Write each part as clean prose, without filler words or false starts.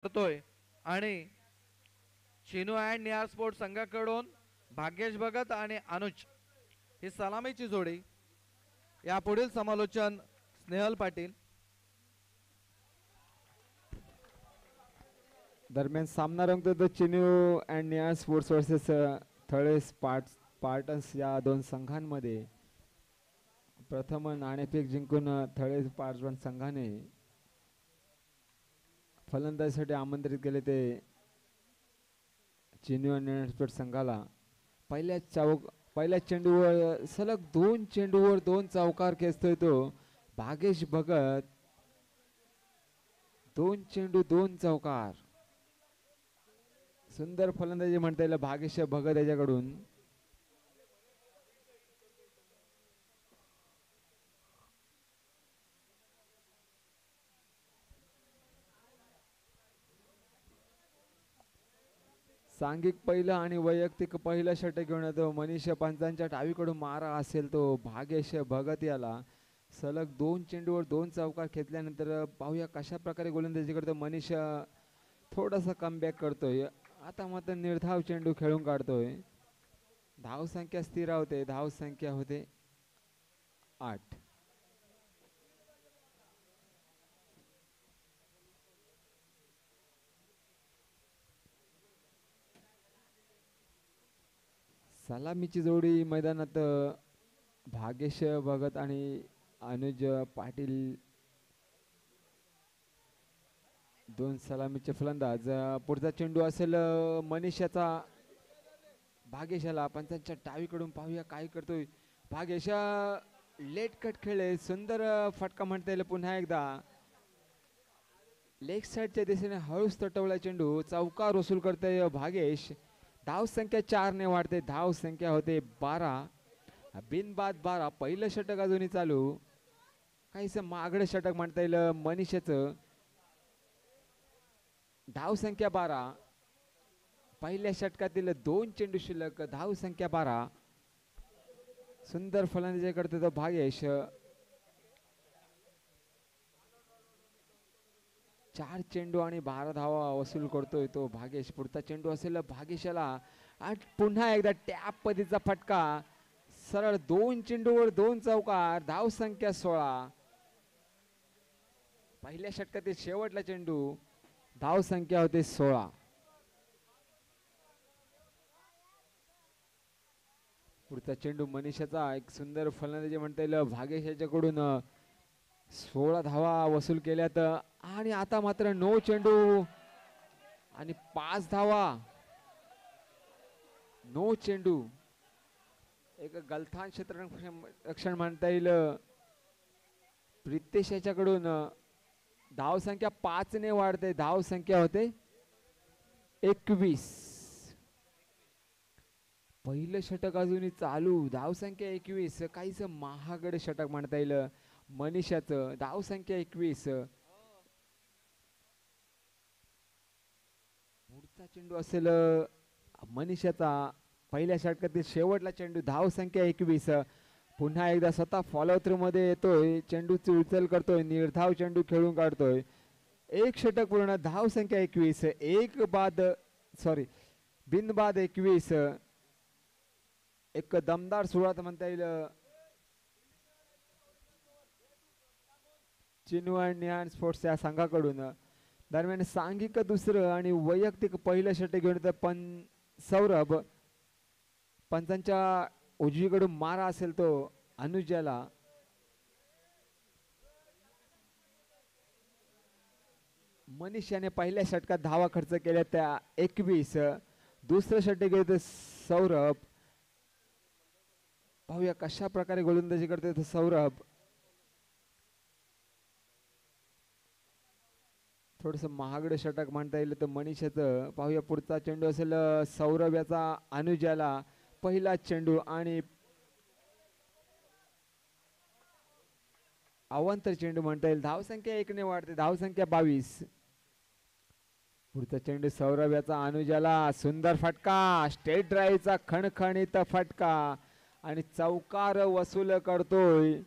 करतोय आणि Chinu and Nihar sport संघाकडून भाग्येश भगत आणि अनुज ही सलामीची जोडी. या पुढील समालोचन स्नेहल पाटील. दरम्यान सामना रंगतो तो Chinu and Nihar sports versus Thale Spartans या दोन संघांमध्ये. प्रथम नाणेफेक जिंकून थळे स्पार्टन्स संघाने फलंदाजीसाठी आमंत्रित केले ते चिनू अँड निहार स्पोर्ट्स संघाला. पहिल्या चेंडूवर सलग 2 चेंडूवर 2 चौकार खेचतोय तो भागेश भगत. 2 चेंडू 2 चौकार. सुंदर फलंदाजी म्हणता येईल भागेश भगत याच्याकडून. सांघिक पहिलं आणि वैयक्तिक पहिलं षटक घेऊन येतो. मनीष पंचांच्या डावीकडून मारा असेल तो भागेश भगत याला. सलग 2 चेंडूवर 2 चौकार खेचल्यानंतर पाहूया कशा प्रकारे गोलंदाजी करतो मनीष. थोडासा कमबॅक करतोय. आता मात्र निर्धाव चेंडू खेळून काढतोय. धाव संख्या स्थिर होते. धाव संख्या होते 8. सलामीची जोडी मैदानात भागेश भगत आणि अनुज पाटील. 2 सलामीचे फलंदाज. पुढचा चेंडू असेल मनीषाचा. भागेशाला पंचांच्या डावीकडून पाहूया काय करतोय भागेश. लेट कट खेळले. सुंदर फटका म्हणता येईल पुन्हा एकदा. लेग साईडच्या दिशेने हळूच तटवला चेंडू. चौकार वसूल करतोय भागेश. धाव संख्या 4 ने वाढते. धाव संख्या होते 12. बिनबाद 12. पहिलं षटक अजूनही चालू. काहीस मागडं षटक म्हणता येईल मनीषाचं. धाव संख्या 12. पहिल्या षटकातील 2 चेंडू शिल्लक. धाव संख्या 12. सुंदर फलंदाजी करतो तो भागेश. 4 चेंडू आणि 12 धावा वसूल करतोय तो भागेश. पुढचा चेंडू असेल भागेशाला. पुन्हा एकदा टॅप पद्धतीचा फटका. सरळ 2 चेंडूवर 2 चौकार. धाव संख्या 16. पहिल्या षटकातील शेवटला चेंडू. धाव संख्या होते 16. पुढचा चेंडू मनीषाचा. एक सुंदर फलंदाजी म्हणता येईल भागेश याच्याकडून. 16 धावा वसूल केल्यात. आणि आता मात्र 9 चेंडू आणि 5 धावा. 9 चेंडू. एक गलथान क्षेत्ररक्षण म्हणता येईल प्रितेश याच्याकडून. धाव संख्या 5 ने वाढते. धाव संख्या होते 21. पहिलं षटक अजूनही चालू. धाव संख्या 21. काहीच महागड षटक म्हणता येईल मनीषाचं. धाव संख्या 21. पुढचा चेंडू असेल मनीषाचा. पहिल्या षटकातील शेवटला चेंडू. धाव संख्या 21. पुन्हा एकदा स्वतः फॉलो थ्रू मध्ये येतोय. चेंडूची उचल करतोय. निर्धाव चेंडू खेळून काढतोय. एक षटक पूर्ण. धाव संख्या 21. बिनबाद 21. एक दमदार सुरुवात म्हणता येईल चिनू अँड निहार स्पोर्ट्स या संघाकडून. दरम्यान सांघिक दुसरं आणि वैयक्तिक पहिलं षटक घेऊन येतं सौरभ. पंचांच्या उजवीकडून मारा असेल तो अनुजाला. मनीष याने पहिल्या षटकात धावा खर्च केल्या त्या 21. दुसरं षटक घेत सौरभ. पाहूया कशा प्रकारे गोलंदाजी करतोय सौरभ. थोडस महागड षटक म्हणता येईल तर मनीषाचं. पाहूया पुढचा चेंडू असेल सौरभ याचा अनुजाला. पहिला चेंडू आणि अवांतर चेंडू म्हणता येईल. धाव संख्या 1 ने वाढते. धाव संख्या 22. पुढचा चेंडू सौरभ याचा अनुजाला. सुंदर फटका. स्टेट ड्राईव्हचा खणखणीत फटका आणि चौकार वसूल करतोय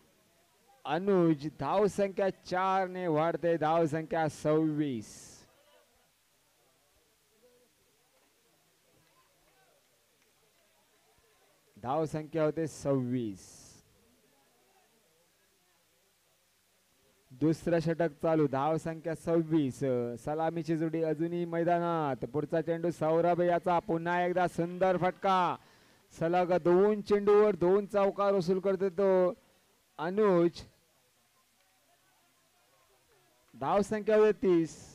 अनुज. धाव संख्या 4 ने वाढते. धाव संख्या 26. धाव संख्या होते 26. दुसरं षटक चालू, धाव संख्या 26. सलामीची जोडी अजूनही मैदानात. पुढचा चेंडू सौरभ याचा, पुन्हा एकदा सुंदर फटका. सलग 2 चेंडूवर 2 चौकार वसूल करतो तो अनुज. धाव संख्या होते 30.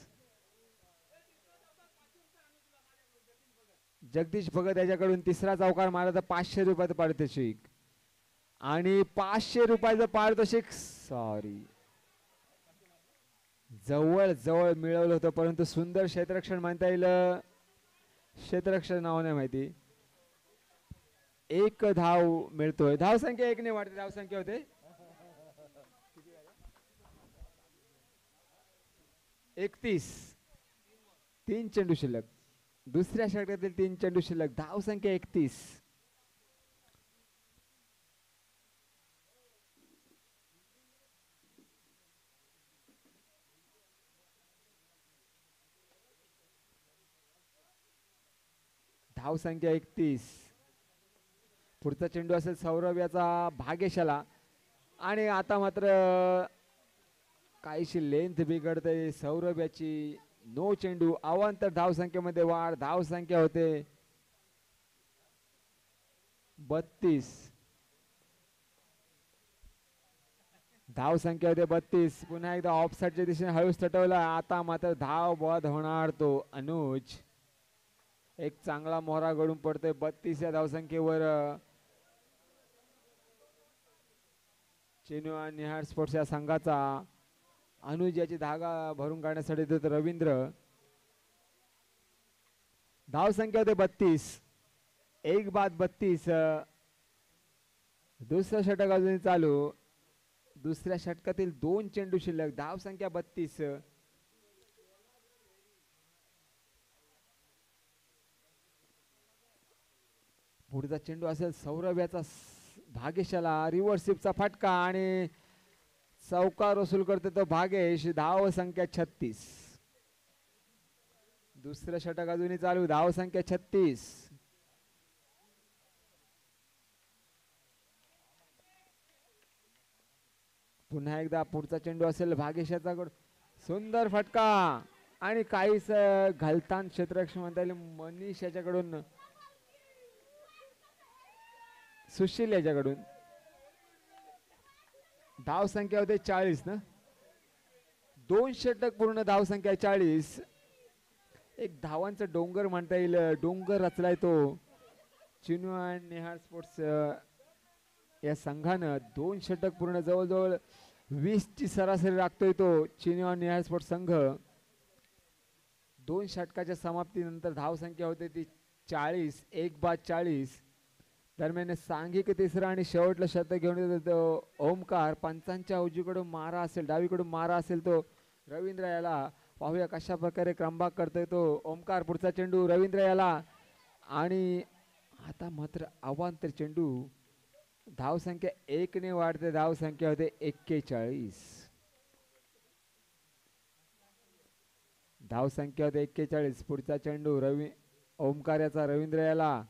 जगदीश भगत याच्याकडून तिसरा चौकार मारला तर 500 रुपयाचं पारितोषिक. आणि 500 रुपयाचं पारितोषिक सॉरी जवळ जवळ मिळवलं होतं, परंतु सुंदर क्षेत्ररक्षण म्हणता येईल. क्षेत्ररक्षण नाव नाही माहिती. 1 धाव मिळतोय. धाव संख्या 1 ने वाढते. धाव संख्या होते 31. 3 चेंडू शिल्लक. दुसऱ्या षटकातील 3 चेंडू शिल्लक. धाव संख्या 31. धाव संख्या 31. पुढचा चेंडू असेल सौरभ याचा, भाग्यशाला. आणि आता मात्र काहीशी लेंथ बिघडते सौरभ याची. 9 चेंडू, अवांतर धाव संख्येमध्ये वाढ. धाव संख्या होते 32. धाव संख्या होते 32. पुन्हा एकदा ऑफसाइडच्या दिशेने हळूच तटवला. आता मात्र धाव बाद होणार तो अनुज. एक चांगला मोहरा गडून पडतोय 32 या धावसंख्येवर. चेन्नई आणि निहाळ स्पोर्ट्स या संघाचा. अनुज याची धागा भरून काढण्यासाठी देतो रवींद्र. धाव संख्या होते 32. 1 बाद 32. दुसरं षटक अजून चालू. दुसऱ्या षटकातील 2 चेंडू शिल्लक. धाव संख्या 32. पुढचा चेंडू असेल सौरभ याचा, भाग्यशाला. रिव्हर्स स्वीपचा फटका आणि चौकार वसूल करतो तो भागेश. धाव संख्या 36. दुसरं षटक अजूनही चालू. धाव संख्या 36. पुन्हा एकदा पुढचा चेंडू असेल भागेशाचा. सुंदर फटका आणि काहीच घालतान क्षेत्ररक्षण म्हणता येईल मनीष याच्याकडून, सुशील याच्याकडून. धाव संख्या होते 40 ना. 2 षटक पूर्ण, धाव संख्या 40. एक धावांचा डोंगर म्हणता येईल. डोंगर रचलाय तो चिनू आणि निहाळ स्पोर्ट्स या संघानं. 2 षटक पूर्ण, जवळजवळ 20 ची सरासरी राखतोय तो चिनू आणि निहाळ स्पोर्ट्स संघ. 2 षटकाच्या समाप्तीनंतर धाव संख्या होते ती 40. 1 बाद 40. दरम्यान सांघिक तिसरा आणि शेवटला षटक घेऊन येतो ओमकार. पंचांच्या उजवीकडून मारा असेल, डावीकडून मारा असेल तो रवींद्र याला. पाहूया कशा प्रकारे क्रमबाग करतोय तो ओमकार. पुढचा चेंडू रवींद्र याला आणि आता मात्र अवांतर चेंडू. धाव संख्या 1 ने वाढते. धाव संख्या होते 41. धाव संख्या होते 41. पुढचा चेंडू ओमकार याचा, रवींद्र याला.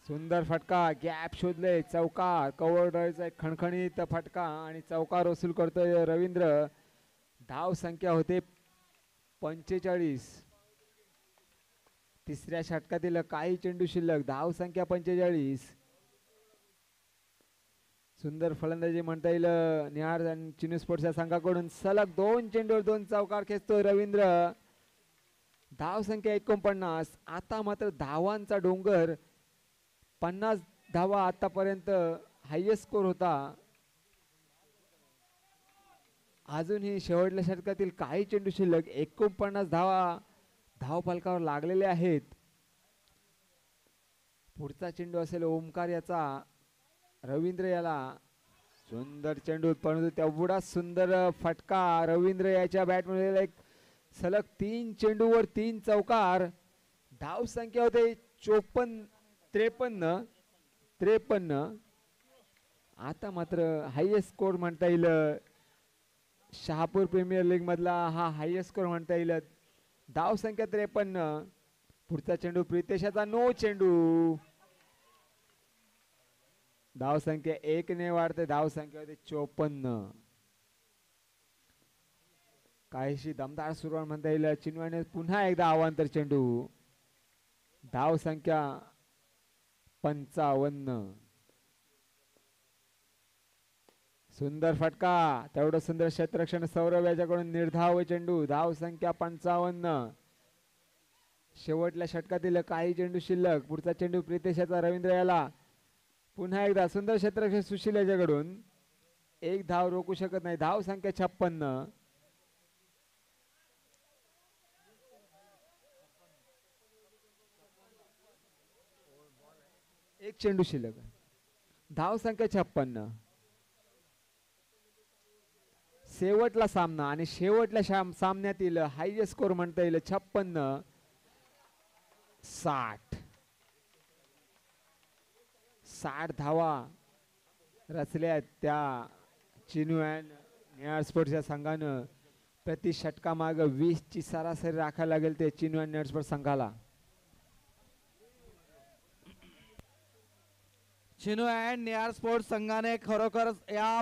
सुंदर फटका, गॅप शोधले, चौकार. कव्हर ड्राईव्हचा एक खणखणीत फटका आणि चौकार वसूल करतोय रवींद्र. धाव संख्या होते 45. तिसऱ्या षटकातील काही चेंडू शिल्लक. धाव संख्या 45. सुंदर फलंदाजी म्हणता येईल निहार आणि चिनू स्पोर्ट्स या संघाकडून. सलग 2 चेंडूवर 2 चौकार खेचतोय रवींद्र. धाव संख्या 49. आता मात्र धावांचा डोंगर. 50 धावा आतापर्यंत हायएस्ट स्कोर होता. अजूनही शेवटल्या षटकातील काही चेंडू शिल्लक. 49 धावा धाव फलकावर लागलेले आहेत. पुढचा चेंडू असेल ओमकार याचा, रवींद्र याला. सुंदर चेंडू, परंतु तेवढा सुंदर फटका रवींद्र याच्या बॅटमध्ये. एक सलग 3 चेंडूवर 3 चौकार. धाव संख्या होते 53. आता मात्र हायएस्ट स्कोर म्हणता येईल. शहापूर प्रीमियर लीग मधला हा हायएस्ट स्कोर म्हणता येईल. धाव संख्या 53. पुढचा चेंडू प्रितेशाचा. नो चेंडू. धावसंख्या 1 ने वाढते. धावसंख्या होते 54. काहीशी दमदार सुरुवात म्हणता येईल. चिन्मयने पुन्हा एकदा अवांतर चेंडू. धावसंख्या 55. सुंदर फटका. तेवढं सुंदर क्षेत्ररक्षण सौरभ याच्याकडून. निर्धाव चेंडू. धावसंख्या 55. शेवटल्या षटकातील काही चेंडू शिल्लक. पुढचा चेंडू प्रितेशाचा रवींद्र याला. पुन्हा एकदा सुंदर क्षेत्ररक्षण सुशील याच्याकडून. एक धाव रोखू शकत नाही. धावसंख्या 56. एक चेंडू शिल्लक. धावसंख्या 56. शेवटला सामना आणि शेवटल्या सामन्यातील हायएस्ट स्कोर म्हणता येईल 56-60. 60 धावा रचल्या त्या चिनू अँड निहाळ स्पोर्ट्सच्या संघानं. प्रति षटका माग 20 ची सरासरी राखायला लागेल ते चिनू अँड निहाळ स्पोर्ट्स संघाला. चिनू अँड निहाळ स्पोर्ट्स संघाने खरोखर या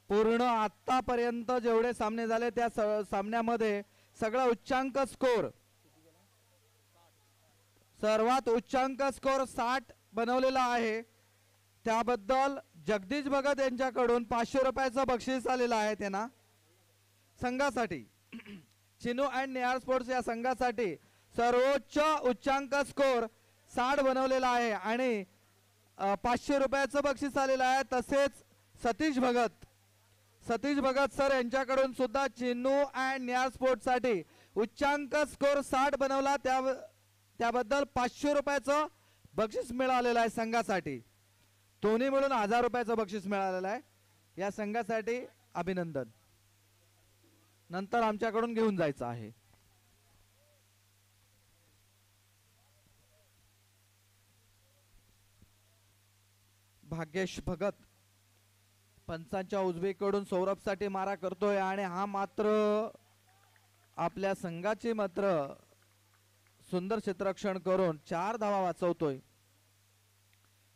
पूर्ण आतापर्यंत जेवढे सामने झाले त्या सामन्यामध्ये सगळा उच्चांक स्कोर, सर्वात उच्चांक स्कोर 60 बनवलेला आहे. त्याबद्दल जगदीश भगत यांच्याकडून 500 रुपयाचं बक्षीस आलेलं आहे त्यांना संघासाठी. चिनू अँड निहाळ स्पोर्ट्स या संघासाठी सर्वोच्च उच्चांक स्कोर 60 बनवलेला आहे आणि 500 रुपयाचं बक्षीस आलेलं आहे. तसेच सतीश भगत सर यांच्याकडून सुद्धा चिनू अँड निहाळ स्पोर्ट्स साठी उच्चांक स्कोर 60 बनवला त्याबद्दल 500 रुपयाचं बक्षीस मिळालेलं आहे संघासाठी. दोन्ही मिळून 1000 रुपयाचं बक्षीस मिळालेलं आहे. या संघासाठी अभिनंदन. नंतर आमच्याकडून घेऊन जायचं आहे. भाग्येश भगत पंचांच्या उजवीकडून सौरभ साठी मारा करतोय आणि हा मात्र आपल्या संघाची मात्र सुंदर क्षेत्ररक्षण करून 4 धावा वाचवतोय.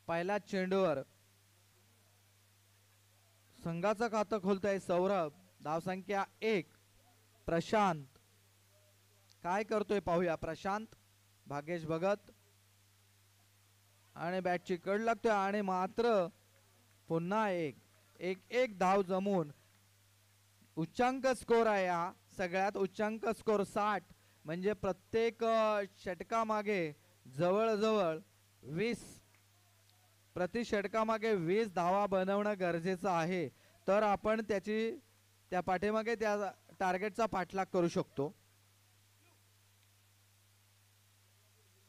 पहिल्या चेंडूवर संघाचं खातं खोलतोय सौरभ. धावसंख्या 1. प्रशांत काय करतोय पाहूया. प्रशांत, भाग्येश भगत आणि बॅटची कड लागतोय आणि मात्र पुन्हा एक धाव जमून उच्चांक स्कोर आहे. हा सगळ्यात उच्चांक स्कोर 60 म्हणजे प्रत्येक षटकामागे जवळजवळ 20 प्रति षटकामागे 20 धावा बनवणं गरजेचं आहे. तर आपण त्या पाठीमागे त्या टार्गेटचा पाठलाग करू शकतो.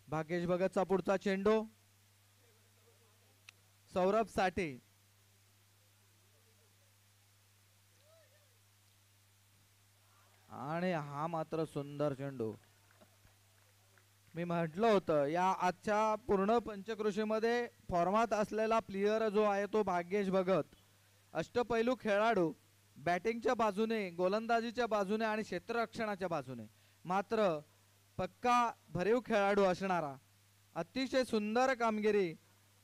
भाग्येश भगतचा पुढचा चेंडू सौरभ साठी. आणि हा मात्र सुंदर चेंडू. मी म्हटलं होतं या आजच्या पूर्ण पंचकृषीमध्ये फॉर्मात असलेला प्लेयर जो आहे तो भाग्येश भगत. अष्टपैलू खेळाडू, बॅटिंगच्या बाजूने, गोलंदाजीच्या बाजूने आणि क्षेत्ररक्षणाच्या बाजूने मात्र पक्का भरीव खेळाडू असणारा. अतिशय सुंदर कामगिरी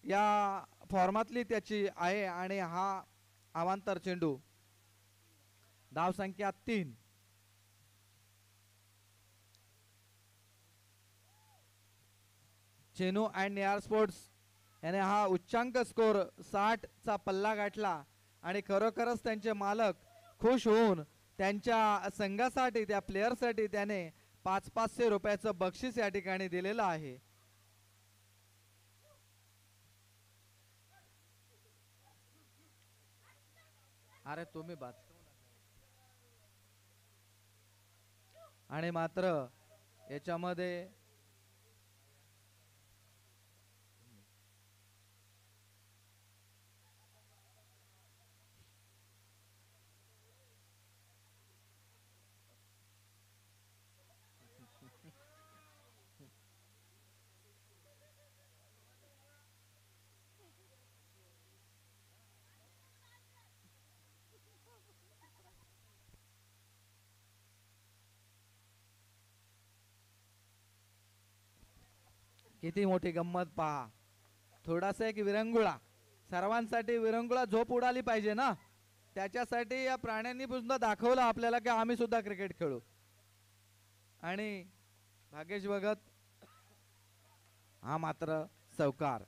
या फॉर्मातली त्याची आहे आणि हा अवांतर चेंडू. धावसंख्या 3. चिनू अँड निहाळ स्पोर्ट्स याने हा उच्चांक स्कोर 60 चा पल्ला गाठला आणि खरोखरच त्यांचे मालक खुश होऊन त्यांच्या संघासाठी, त्या प्लेयरसाठी त्याने 500 रुपयाचं बक्षीस या ठिकाणी दिलेलं आहे. अरे तुम्ही बात. आणि मात्र याच्यामध्ये किती मोठी गंमत पहा. थोडासा एक विरंगुळा सर्वांसाठी विरंगुळा झोप उडाली पाहिजे ना, त्याच्यासाठी या प्राण्यांनी सुद्धा दाखवलं आपल्याला की आम्ही सुद्धा क्रिकेट खेळू. आणि भाग्येश भगत हा मात्र चौकार.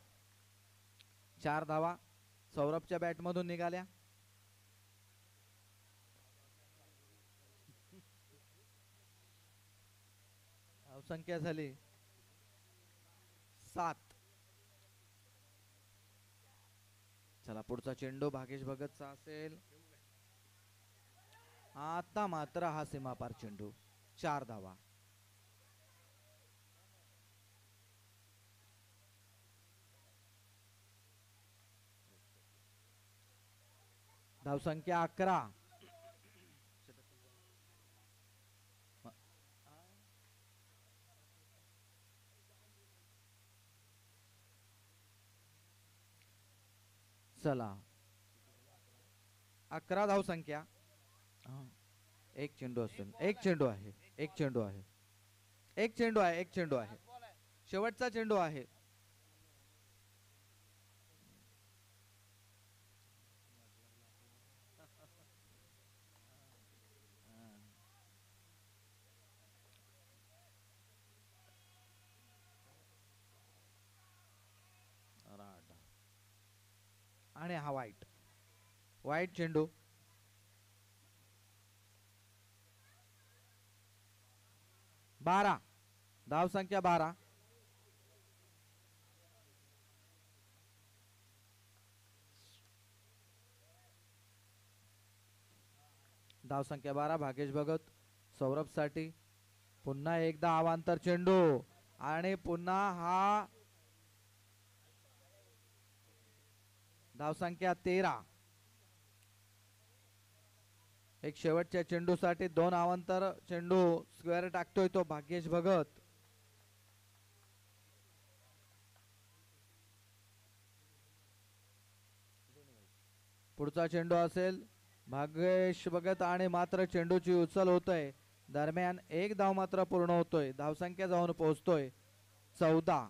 4 धावा सौरभच्या बॅट मधून निघाल्या. धावसंख्या झाली 7. चला पुढचा चेंडू भाग्येश भगतचा असेल. आता मात्र हा सीमापार चेंडू. 4 धावा. धावसंख्या 11. चला 11 धावसंख्या. एक चेंडू असेल. एक चेंडू आहे. एक चेंडू आहे. एक चेंडू आहे. एक चेंडू आहे. शेवटचा चेंडू आहे. आणि हा वाईट. वाईट चेंडू. बारा. धावसंख्या 12. धावसंख्या 12. भाग्येश भगत सौरभ साठी पुन्हा एकदा अवांतर चेंडू आणि पुन्हा हा धावसंख्या 13. एक शेवटच्या चेंडूसाठी 2 अवांतर चेंडू स्क्वेअर टाकतोय तो भाग्येश भगत. पुढचा चेंडू असेल भाग्येश भगत आणि मात्र चेंडूची उचल होतोय. दरम्यान एक धाव मात्र पूर्ण होतोय. धावसंख्या जाऊन पोहोचतोय 14.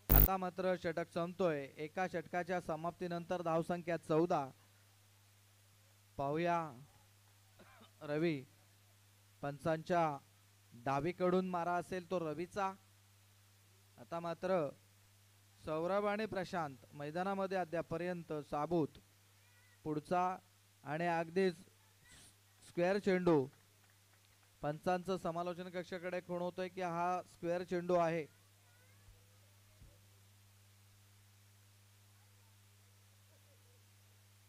आता मात्र षटक संपतोय. एका षटकाच्या समाप्तीनंतर धावसंख्या 14. पाहूया रवी पंचांच्या डावीकडून मारा असेल तो रवीचा. आता मात्र सौरभ आणि प्रशांत मैदानामध्ये अद्यापर्यंत साबूत. पुढचा आणि अगदीच स्क्वेअर चेंडू. पंचांचं समालोचन कक्षाकडे खूण होतोय की हा स्क्वेअर चेंडू आहे.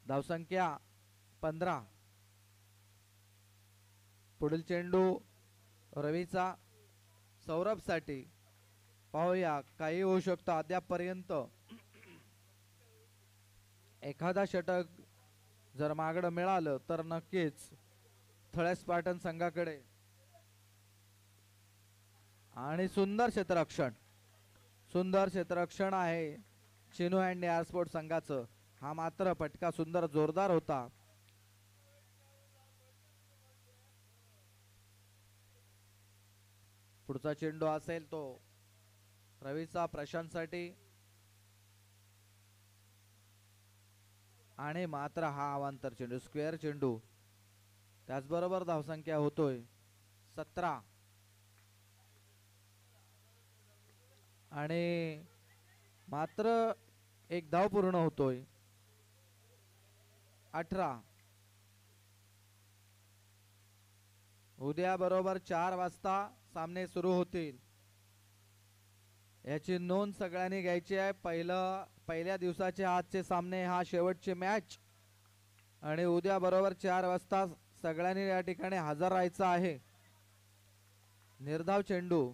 धावसंख्या 15. पुढील चेंडू रवीचा सौरभ साठी. पाहूया काही होऊ शकतं. अद्यापर्यंत एखादा षटक जर मागडं मिळालं तर नक्कीच थळे स्पार्टन संघाकडे. आणि सुंदर क्षेत्ररक्षण. सुंदर क्षेत्ररक्षण आहे चिनू अँड एअर स्पोर्ट संघाचं. हा मात्र फटका सुंदर जोरदार होता. पुढचा चेंडू असेल तो रवीचा प्रशांत साठी आणि मात्र हा अवांतर चेंडू स्क्वेअर चेंडू. त्याचबरोबर धावसंख्या होतोय 17. आणि मात्र एक धाव पूर्ण होतोय 18. उद्या बरोबर 4 वाजता सामने सुरू होतील. याची नोंद सगळ्यांनी घ्यायची आहे. पहिल्या दिवसाचे आजचे सामने हा शेवटची मॅच आणि उद्या बरोबर 4 वाजता सगळ्यांनी या ठिकाणी हजर राहायचं आहे. निर्धाव चेंडू.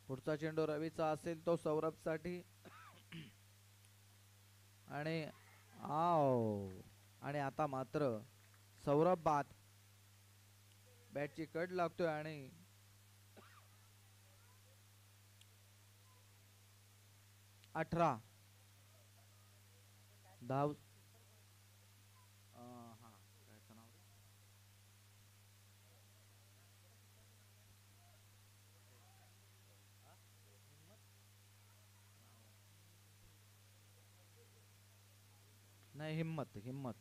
पुढचा चेंडू रवीचा असेल तो सौरभ साठी आणि आणि आता मात्र सौरभ बाद. बॅटची कट लागतोय आणि अठरा धाव. नाही, हिम्मत हिम्मत.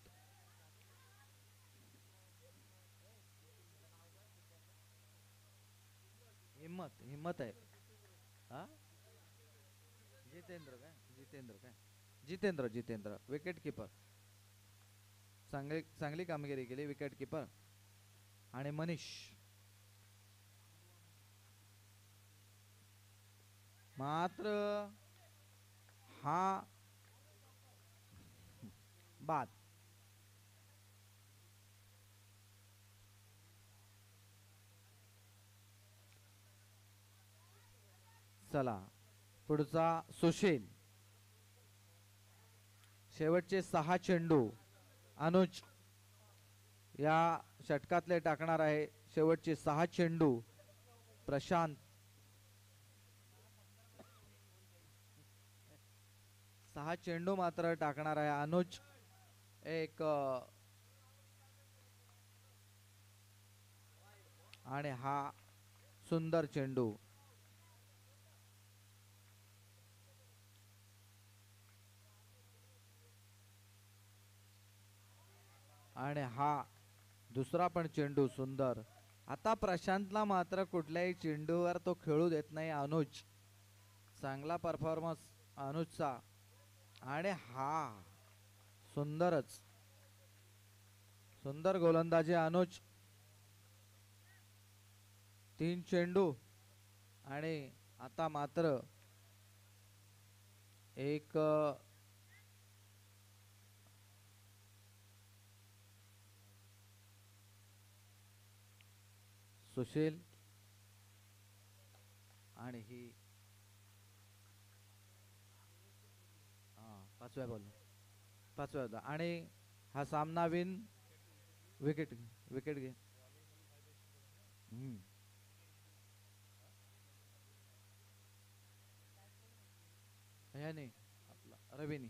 हिम्मत हिम्मत आहे. हा, जितेंद्र काय, जितेंद्र काय, जितेंद्र जितेंद्र विकेट किपर. चांगली चांगली कामगिरी केली विकेट किपर. आणि मनीष मात्र हा बाद. चला पुढचा सुशील. शेवटचे 6 चेंडू अनुज या षटकातले टाकणार आहे. शेवटचे 6 चेंडू प्रशांत 6 चेंडू मात्र टाकणार आहे अनुज. एक आणि हा सुंदर चेंडू. आणि हा दुसरा पण चेंडू सुंदर. आता प्रशांतला मात्र कुठल्याही चेंडूवर तो खेळू देत नाही अनुज. चांगला परफॉर्मन्स अनुजचा. आणि हा सुंदरच सुंदर गोलंदाजी अनुज. 3 चेंडू आणि आता मात्र एक सुशील आणि ही 5व्या बॉल 5व्या आणि हा सामना विन. विकेट विकेट घे. ह्याने आपला रवीनी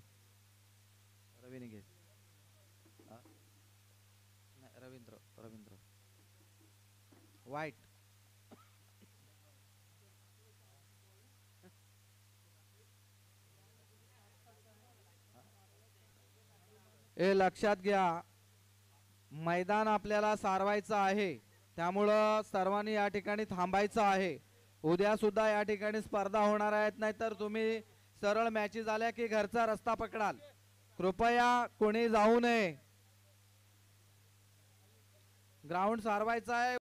रवीनी घे. नाही, रवींद्र रवींद्र वाईट. हे लक्षात घ्या, मैदान आपल्याला सारवायचं आहे. त्यामुळं सर्वांनी या ठिकाणी थांबायचं आहे. उद्या सुद्धा या ठिकाणी स्पर्धा होणार आहेत. नाहीतर तुम्ही सरळ मॅचेस झाल्या की घरचा रस्ता पकडाल. कृपया कोणी जाऊ नये. ग्राउंड सारवायचा आहे.